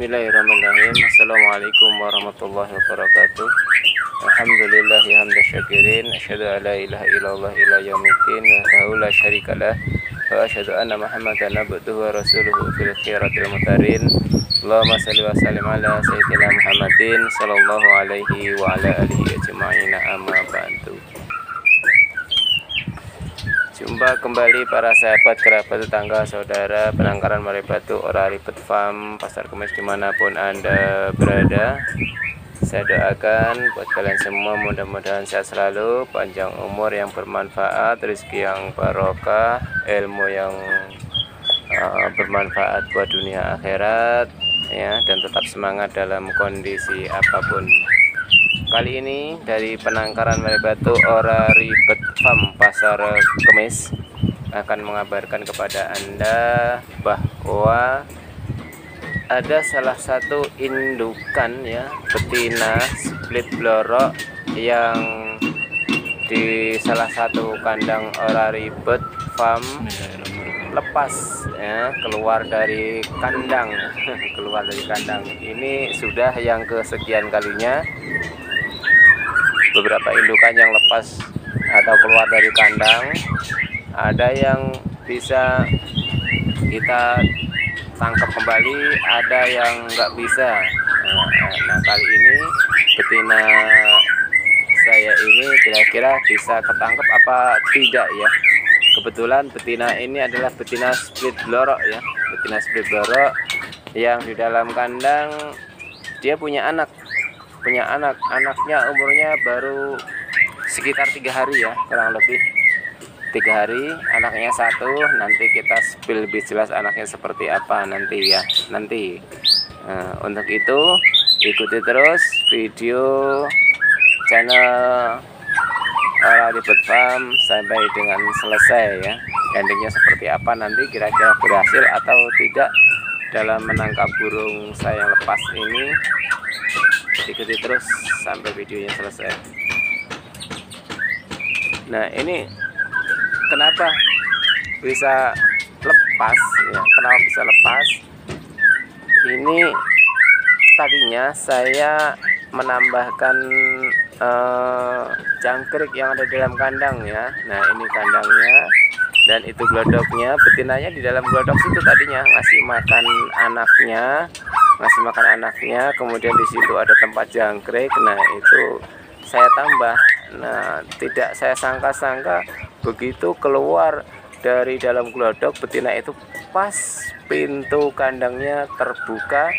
Bismillahirrahmanirrahim. Assalamualaikum warahmatullahi wabarakatuh. Alhamdulillah ya hamda syakirin. Asyhadu an la ilaha illallah ila yaumiddin wa la syarikalah wa asyhadu anna Muhammadan abduhu wa rasuluhu fil khiratil mutarin. Allahumma shalli wa sallim ala sayyidina Muhammadin sallallahu alaihi wa ala alihi ajma'in, amma ba'du. Jumpa kembali para sahabat, kerabat, tetangga, saudara penangkaran Mare Batu, Ora Ribet Farm, Pasar Kemis dimanapun Anda berada. Saya doakan buat kalian semua mudah-mudahan sehat selalu, panjang umur yang bermanfaat, rezeki yang barokah, ilmu yang bermanfaat buat dunia akhirat, ya, dan tetap semangat dalam kondisi apapun. Kali ini dari penangkaran Mare Batu, Ora Ribet Farm, Pasar Kemis akan mengabarkan kepada Anda bahwa ada salah satu indukan, ya, betina split blorok yang di salah satu kandang Ora Ribet Farm lepas, ya, keluar dari kandang. Keluar dari kandang ini sudah yang kesekian kalinya. Beberapa indukan yang lepas atau keluar dari kandang, ada yang bisa kita tangkap kembali, ada yang nggak bisa. Nah, kali ini betina saya ini kira-kira bisa ketangkep apa tidak, ya. Kebetulan betina ini adalah betina split blorok, ya, betina split blorok yang di dalam kandang dia punya anaknya umurnya baru sekitar 3 hari, ya, kurang lebih 3 hari. Anaknya satu, nanti kita spill lebih jelas anaknya seperti apa nanti, ya, nanti. Untuk itu ikuti terus video channel Ora Ribet Farm sampai dengan selesai, ya. Endingnya seperti apa nanti, kira-kira berhasil atau tidak dalam menangkap burung saya yang lepas ini. Ikuti terus sampai videonya selesai. Nah, ini kenapa bisa lepas, ya, kenapa bisa lepas? Ini tadinya saya menambahkan jangkrik yang ada di dalam kandang, ya. Nah, ini kandangnya dan itu glodoknya, betinanya di dalam glodok situ tadinya ngasih makan anaknya, kemudian di situ ada tempat jangkrik. Nah, itu saya tambah. Nah, tidak saya sangka-sangka begitu keluar dari dalam glodok, betina itu pas pintu kandangnya terbuka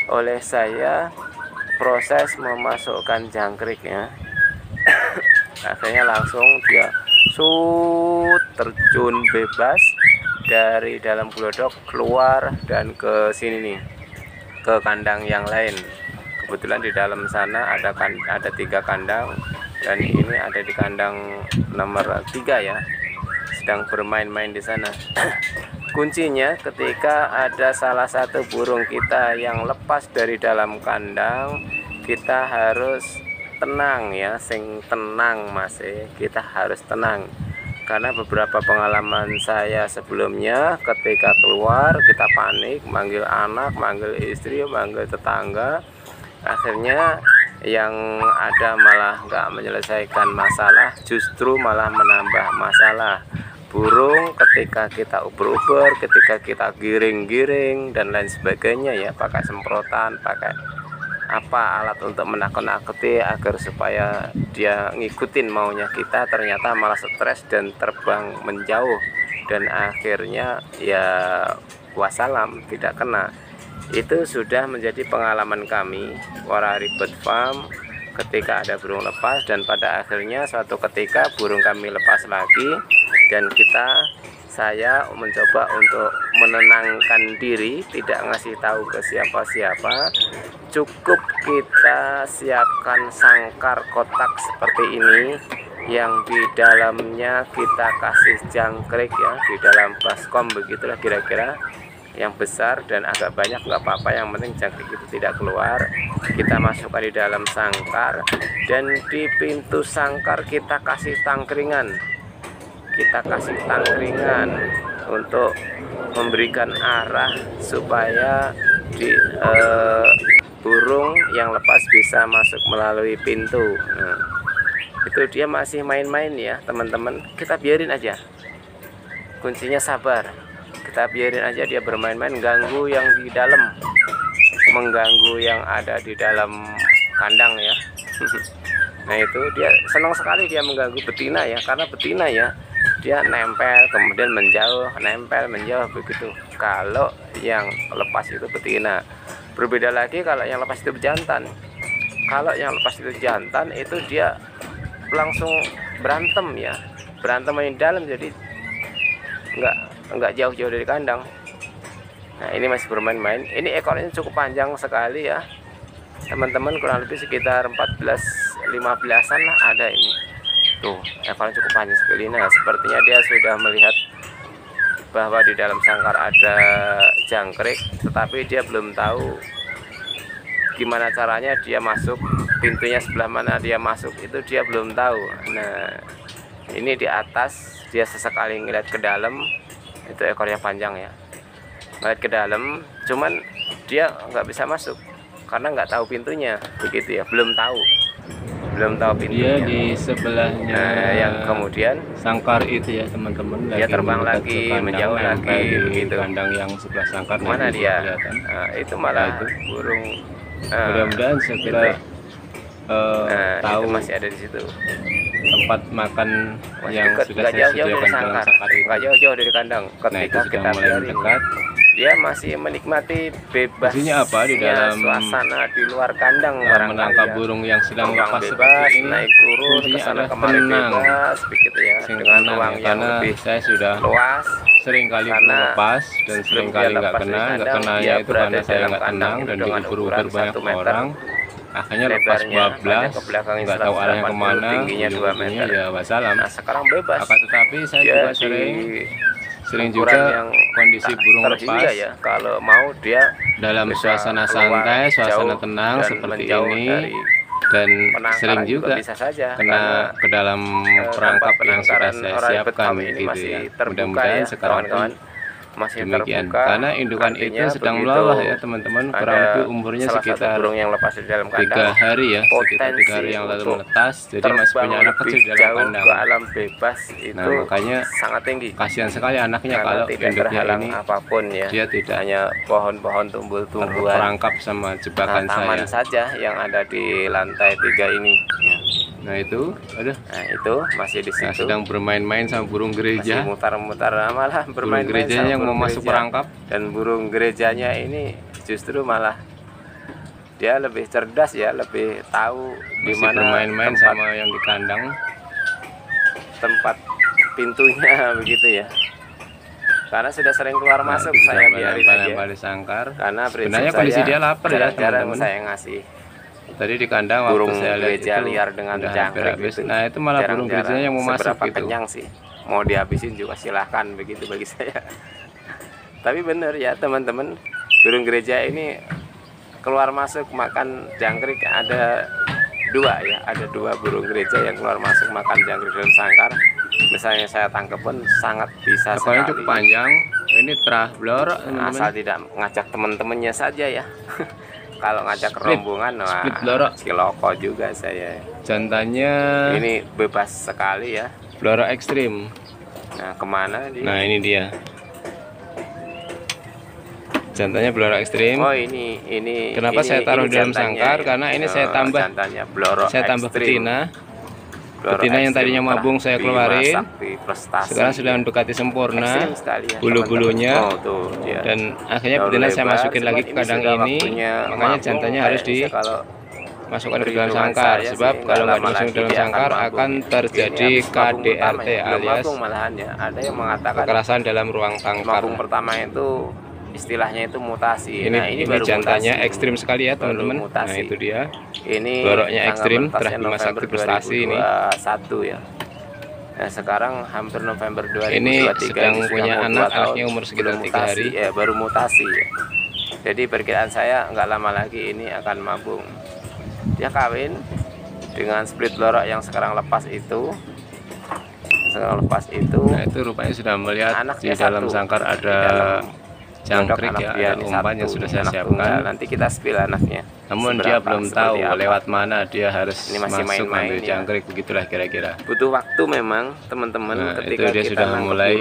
oleh saya proses memasukkan jangkriknya. Akhirnya langsung dia terjun bebas dari dalam glodok keluar dan ke sini nih, ke kandang yang lain. Kebetulan di dalam sana ada 3 kandang dan ini ada di kandang nomor 3, ya, sedang bermain-main di sana. Kuncinya ketika ada salah satu burung kita yang lepas dari dalam kandang, kita harus tenang, ya, tenang, Mas. Kita harus tenang. Karena beberapa pengalaman saya sebelumnya ketika keluar kita panik, manggil anak, manggil istri, manggil tetangga, akhirnya yang ada malah nggak menyelesaikan masalah, justru malah menambah masalah. Burung ketika kita uber-uber, ketika kita giring-giring dan lain sebagainya, ya, pakai semprotan, pakai alat untuk menakut-nakuti agar supaya dia ngikutin maunya kita, ternyata malah stres dan terbang menjauh dan akhirnya, ya, wassalam, tidak kena. Itu sudah menjadi pengalaman kami Ora Ribet Farm ketika ada burung lepas, dan pada akhirnya suatu ketika burung kami lepas lagi dan saya mencoba untuk menenangkan diri, tidak ngasih tahu ke siapa-siapa. Cukup kita siapkan sangkar kotak seperti ini yang di dalamnya kita kasih jangkrik, ya, di dalam baskom, begitulah kira-kira, yang besar dan agak banyak nggak apa-apa, yang penting jangkrik itu tidak keluar. Kita masukkan di dalam sangkar dan di pintu sangkar kita kasih tangkringan. Untuk memberikan arah supaya Jadi burung yang lepas bisa masuk melalui pintu. Nah, itu dia masih main-main ya teman-teman, kita biarin aja, kuncinya sabar, kita biarin aja dia bermain-main, ganggu yang di dalam, mengganggu yang ada di dalam kandang ya. Nah itu dia senang sekali dia mengganggu betina ya, karena betina ya dia nempel kemudian menjauh, nempel menjauh begitu. Kalau yang lepas itu betina. Berbeda lagi kalau yang lepas itu jantan. Kalau yang lepas itu jantan itu dia langsung berantem ya, berantem main dalam, jadi nggak jauh-jauh dari kandang. Nah ini masih bermain-main. Ini ekornya cukup panjang sekali ya teman-teman, kurang lebih sekitar 14-15an lah ada ini. Tuh ekornya cukup panjang sekali. Nah sepertinya dia sudah melihat bahwa di dalam sangkar ada jangkrik, tetapi dia belum tahu gimana caranya dia masuk, pintunya sebelah mana dia masuk, itu dia belum tahu. Nah ini di atas dia sesekali ngeliat ke dalam, itu ekornya panjang ya, ngeliat ke dalam, cuman dia nggak bisa masuk karena nggak tahu pintunya begitu ya, belum tahu pintunya. Dia di sebelahnya yang kemudian sangkar itu ya teman-teman, dia terbang lagi, menjauh lagi begitu. Kandang yang sebelah sangkar mana dia? Nah, itu malah itu burung. Mudah-mudahan segera tahu itu masih ada di situ tempat makan masih yang dekat, sudah nggak saya jauh-jauh dari sediakan dalam sangkar itu. nggak jauh-jauh dari kandang. Nah itu Ketika sudah kita mulai biarin, mendekat. dia masih menikmati bebasnya apa di dalam suasana di luar kandang, menangkap ya. burung yang sedang Terbang lepas bebas, seperti ini. naik turun ke sana kemari bebas begitu ya, dengan ruang ya, yang karena lebih saya sudah luas. sering kali lepas dan sering kali nggak kenanya itu karena saya nggak tenang dan diukur-ukur banyak orang. Akhirnya lepas bablas, nggak tahu arahnya kemana, tingginya 2 meter ya wassalam. Nah sekarang bebas. Akan tetapi saya juga sering juga kondisi burung lepas ya, kalau mau dia dalam suasana santai, suasana tenang seperti ini, dan sering juga bisa saja kena ke dalam perangkap yang sudah saya siapkan gitu ya. Mudah-mudahan sekarang pun masih demikian, terbuka, karena indukan itu sedang melawah ya teman-teman, kurang lebih umurnya sekitar burung yang lepas di dalam kandang, 3 hari ya, sekitar 3 hari yang lalu menetas, jadi masih punya anak kecil di dalam kandang. Ke alam bebas itu makanya sangat tinggi, kasihan sekali anaknya karena kalau tidak induknya ini apapun ya, dia tidak hanya pohon-pohon tumbuh-tumbuhan, terperangkap sama jebakan taman saja yang ada di lantai 3 ini ya. Nah itu, nah itu masih di situ, sedang bermain-main sama burung gereja, masih mutar-mutar, malah bermain-main gereja yang mau masuk perangkap. Dan burung gerejanya ini justru malah dia lebih cerdas ya, lebih tahu di mana bermain-main sama yang di kandang, tempat pintunya begitu ya. Karena sudah sering keluar masuk, saya biarin aja di sangkar. Karena sebenarnya kondisi dia lapar ya teman-teman. teman-teman. Saya ngasih tadi di kandang burung waktu saya lihat gereja itu liar dengan jangkrik gitu. Nah itu malah burung gerejanya yang mau masuk gitu. Kenyang sih, mau dihabisin juga silahkan begitu bagi saya. Tapi bener ya teman-teman, burung gereja ini keluar masuk makan jangkrik ada 2 ya, ada 2 burung gereja yang keluar masuk makan jangkrik dalam sangkar. Misalnya saya tangkap pun sangat bisa sekali. Cukup panjang, ini terah blorok, asal tidak ngajak teman-temannya saja ya. Kalau ngajak rombongan, wah ciloko juga saya. Jantannya ini bebas sekali ya, blorok ekstrim. Nah kemana dia? Nah ini dia, jantannya blorok ekstrim. Oh ini kenapa saya taruh dalam sangkar? Karena ini saya tambah, betina. Betina yang tadinya mabung saya keluarin, sekarang sudah mendekati sempurna bulu-bulunya, dan akhirnya betina saya masukin lagi ke kandang ini. Makanya jantannya harus dimasukkan ke dalam sangkar, sebab kalau nggak dimasukin ke dalam sangkar akan terjadi KDRT alias kekerasan dalam ruang tangkar. Pertama itu istilahnya itu mutasi. Ini baru jantannya mutasi, ekstrim sekali ya teman-teman. Nah itu dia, ini bloroknya ekstrim, telah dimasak prestasi ini 1 ya. Nah sekarang hampir November 2023 ini sedang punya anaknya umur sekitar 3 hari ya, baru mutasi ya. Jadi perkiraan saya nggak lama lagi ini akan mabung. Dia kawin dengan split blorok yang sekarang lepas itu. Nah itu rupanya sudah melihat di dalam sangkar ada jangkrik ya, ada umpan yang sudah saya siapkan. Nanti kita spill anaknya. Namun dia belum tahu lewat mana dia harus masuk ambil jangkrik, begitulah kira-kira. Butuh waktu memang teman-teman, itu ketika dia kita sudah mulai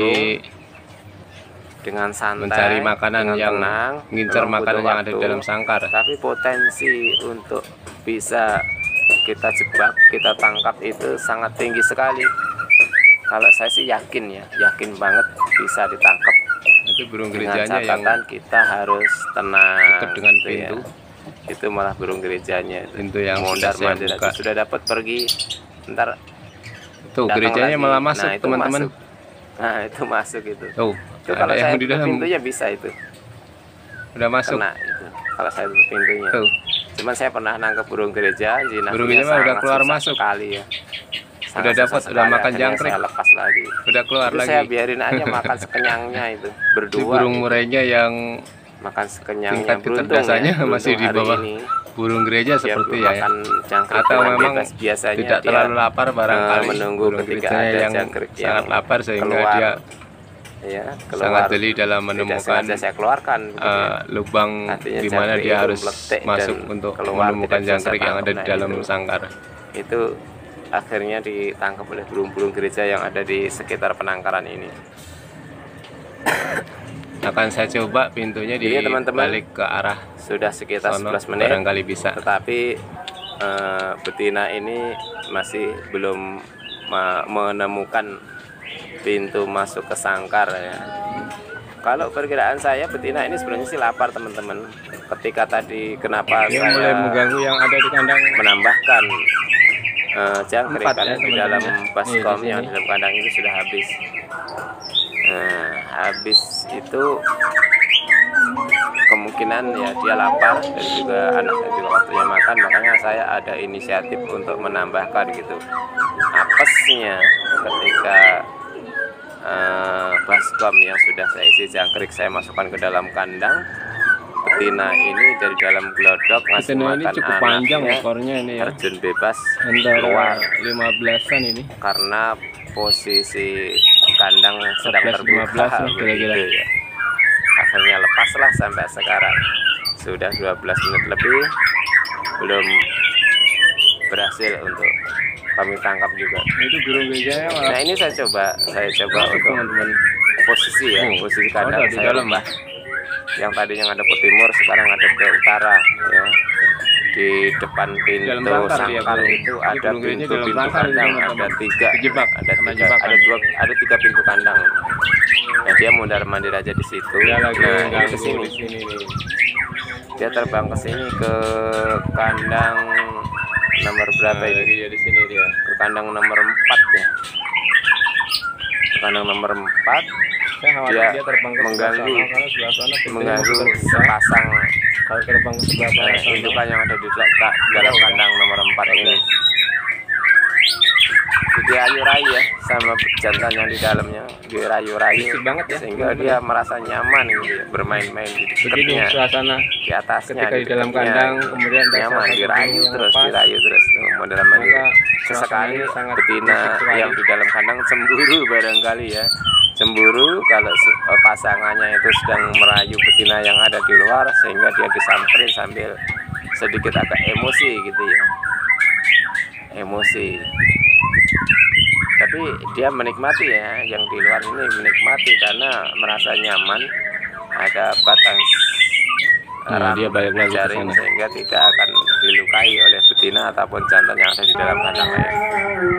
dengan santai, mencari makanan yang tenang, ngincer makanan yang ada di dalam sangkar. Tapi potensi untuk bisa kita jebak, kita tangkap itu sangat tinggi sekali. Kalau saya sih yakin banget bisa ditangkap. Itu burung gerejanya yang kita harus tenang dekat dengan pintu. Itu malah burung gerejanya pintu yang mondar-mandir sudah dapat pergi. Ntar tuh gerejanya malah masuk, teman-teman. Nah, itu masuk itu. Tuh, itu kalau saya tutup pintunya bisa itu. Udah masuk. Kena itu. Kalau saya tutup pintunya. Tuh. Cuman saya pernah nangkep burung gereja, burung gereja mah udah keluar masuk kali ya. Udah dapat, udah makan jangkrik. Saya lepas lagi. Udah keluar itu lagi. Saya biarin aja makan sekenyangnya itu. Berdua. Itu burung murainya yang makan sekenyangnya, tingkat keterdasanya masih di bawah burung gereja seperti ya. Atau memang biasanya tidak terlalu lapar barangkali, menunggu burung ketika ada yang sangat lapar sehingga dia sangat jeli dalam menemukan saya keluarkan lubang di mana dia harus masuk untuk menemukan jangkrik yang ada di dalam sangkar. Itu akhirnya ditangkap oleh burung-burung gereja yang ada di sekitar penangkaran ini. Akan saya coba pintunya dibalik ke arah sudah sekitar sono, 11 menit barangkali bisa. Tetapi betina ini masih belum menemukan pintu masuk ke sangkar ya. Kalau perkiraan saya betina ini sebenarnya sih lapar teman-teman. Ketika tadi kenapa dia saya mulai mengganggu yang ada di kandang, menambahkan jangkrik karena di dalam baskom di yang di dalam kandang itu sudah habis. Habis itu kemungkinan ya dia lapar dan juga anaknya juga waktunya makan, makanya saya ada inisiatif untuk menambahkan gitu apesnya ketika baskom yang sudah saya isi jangkrik saya masukkan ke dalam kandang. Betina ini dari dalam glodok ngasih makan ini cukup panjang ekornya ini ya, terjun bebas keluar 15-an ini karena posisi kandang sedang terbuka kira-kira ya. Akhirnya lepaslah sampai sekarang sudah 12 menit lebih belum berhasil untuk kami tangkap juga. Itu burung gerejanya malah. Nah ini saya coba untuk teman-teman posisi ya, posisi kandang di dalam lah. Yang tadinya ngadep ke timur sekarang ngadep ke utara ya. Di depan pintu sangkar itu ada pintu kandang, ada tiga, ada tiga pintu kandang. Nah dia mondar-mandir aja di situ. Nah ini ke sini. Dia terbang ke sini ke kandang nomor berapa ini? Di sini dia. Ke kandang nomor 4 ya. Ke kandang nomor 4. Dia mengganggu sepasang kalau terbang ke sebelah indukan yang ada di dalam kandang nomor 4 ini. Dirayu-rayu ya sama jantan yang di dalamnya, dirayu-rayu banget ya, sehingga dia merasa nyaman gitu ya, bermain-main di dekatnya, suasana di atasnya, ketika di dalam kandang kemudian nyaman, dirayu terus mondar-mandir. Sesekali betina yang di dalam kandang cemburu barangkali ya, cemburu kalau pasangannya itu sedang merayu betina yang ada di luar sehingga dia disamperin sambil sedikit agak emosi gitu ya, emosi. Tapi dia menikmati ya, yang di luar ini menikmati karena merasa nyaman, ada batang dia balik lagi jaring sehingga tidak akan dilukai oleh betina ataupun jantan yang ada di dalam kandang lain.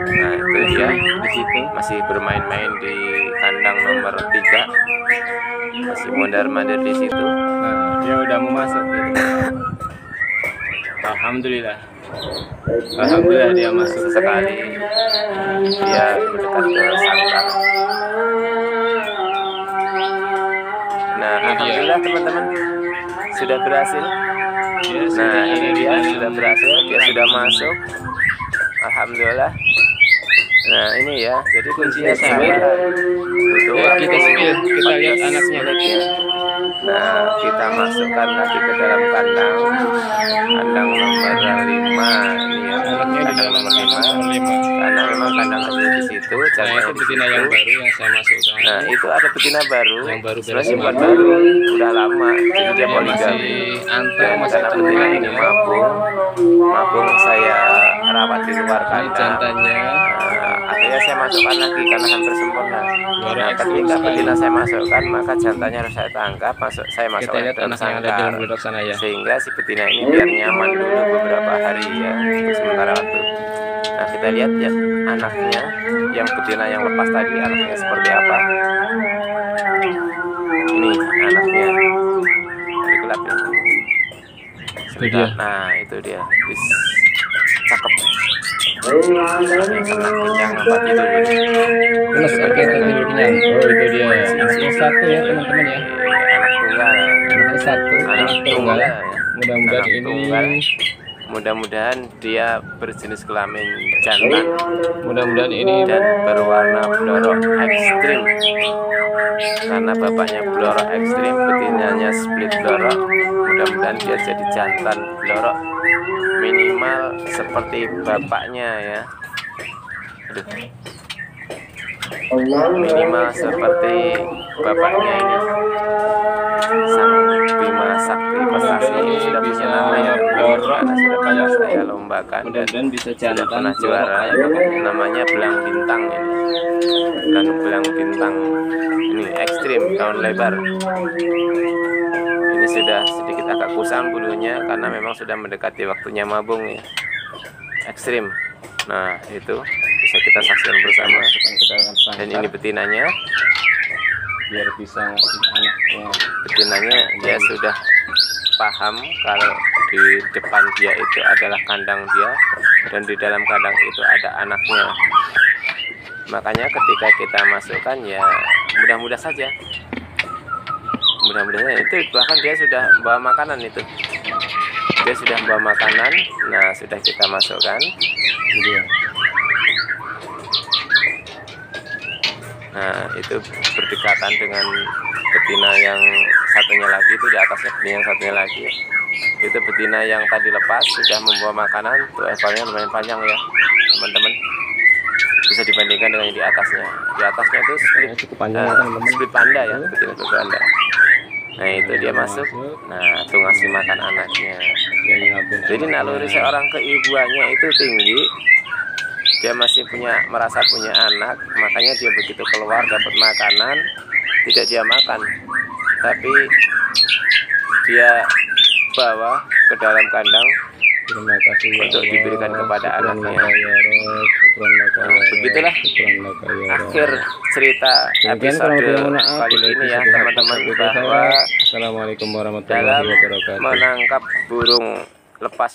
Nah itu dia di situ masih bermain-main di kandang nomor 3, masih mondar-mandir di situ. Nah, dia udah mau masuk gitu. Alhamdulillah dia masuk sekali, dia mendekat ke sangkar. Nah alhamdulillah teman-teman sudah berhasil. Nah ini dia sudah berhasil, dia sudah masuk, alhamdulillah. Nah ini ya, jadi kuncinya sama. Kita lihat anaknya. Nah, kita masukkan lagi ke dalam kandang nomor 5 ini ya, kandang nomor 5 karena memang kandang ada di situ. Nah, itu betina yang baru yang saya masukkan. Nah, itu ada betina baru yang baru sebenarnya bukan baru, udah lama, jadi dia poligami. Dan karena betina ini mabung saya rawat di luar kandang. Akhirnya saya masukkan lagi karena hampir sempurna. Nah, ketika betina saya masukkan, maka jantannya harus saya tangkap, saya masukkan ke dalam sangkar, sehingga si betina ini biar nyaman dulu beberapa hari ya, untuk sementara waktu. Nah, kita lihat ya anaknya, yang betina yang lepas tadi, anaknya seperti apa. Ini anaknya, di gelap ya. Sebentar. Nah, itu dia, cakep. Kenyang apa tidur ini? Plus oke, tidur kenyang. Oh, itu dia. Anaknya satu ya teman-teman ya. Anak tunggal. Anaknya satu. Anak tunggal. Mudah-mudahan ini. Mudah-mudahan dia berjenis kelamin jantan. Mudah-mudahan ini dan berwarna blorok ekstrim. Karena bapaknya blorok ekstrim, betinanya split blorok. Mudah-mudahan dia jadi jantan blorok. Minimal seperti bapaknya ya. Aduh. Minimal seperti bapaknya ini. Sang Bima Sakti Prestasi ini sudah punya nama ya, karena sudah banyak saya lombakan dan bisa sudah pernah juara. Namanya Belang Bintang ini. Dan Belang Bintang ini ekstrim, daun lebar. Ini sudah sedikit agak kusam bulunya karena memang sudah mendekati waktunya mabung ya. Ekstrim. Nah, itu bisa kita saksikan bersama. Dan ini betinanya, biar bisa ngasih anaknya. Betinanya dia sudah paham kalau di depan dia itu adalah kandang dia dan di dalam kandang itu ada anaknya. Makanya ketika kita masukkan ya mudah-mudah saja. Mudah-mudahan itu, bahkan dia sudah bawa makanan itu. Dia sudah bawa makanan. Nah, sudah kita masukkan. Nah, itu berdekatan dengan betina yang satunya lagi, itu di atasnya betina yang satunya lagi. Itu betina yang tadi lepas sudah membawa makanan. Tuh ekornya lumayan panjang ya, teman-teman. Bisa dibandingkan dengan yang di atasnya. Di atasnya itu split, split panda ya, betina split panda. Nah, itu dia masuk. Nah, tuh ngasih makan anaknya. Jadi naluri seorang keibuannya itu tinggi. Dia masih merasa punya anak, makanya dia begitu keluar dapat makanan, tidak dia makan, tapi dia bawa ke dalam kandang untuk diberikan kepada anaknya. Begitulah akhir cerita episode kali ini ya teman-teman, bahwa Assalamualaikum warahmatullahi wabarakatuh. menangkap burung lepas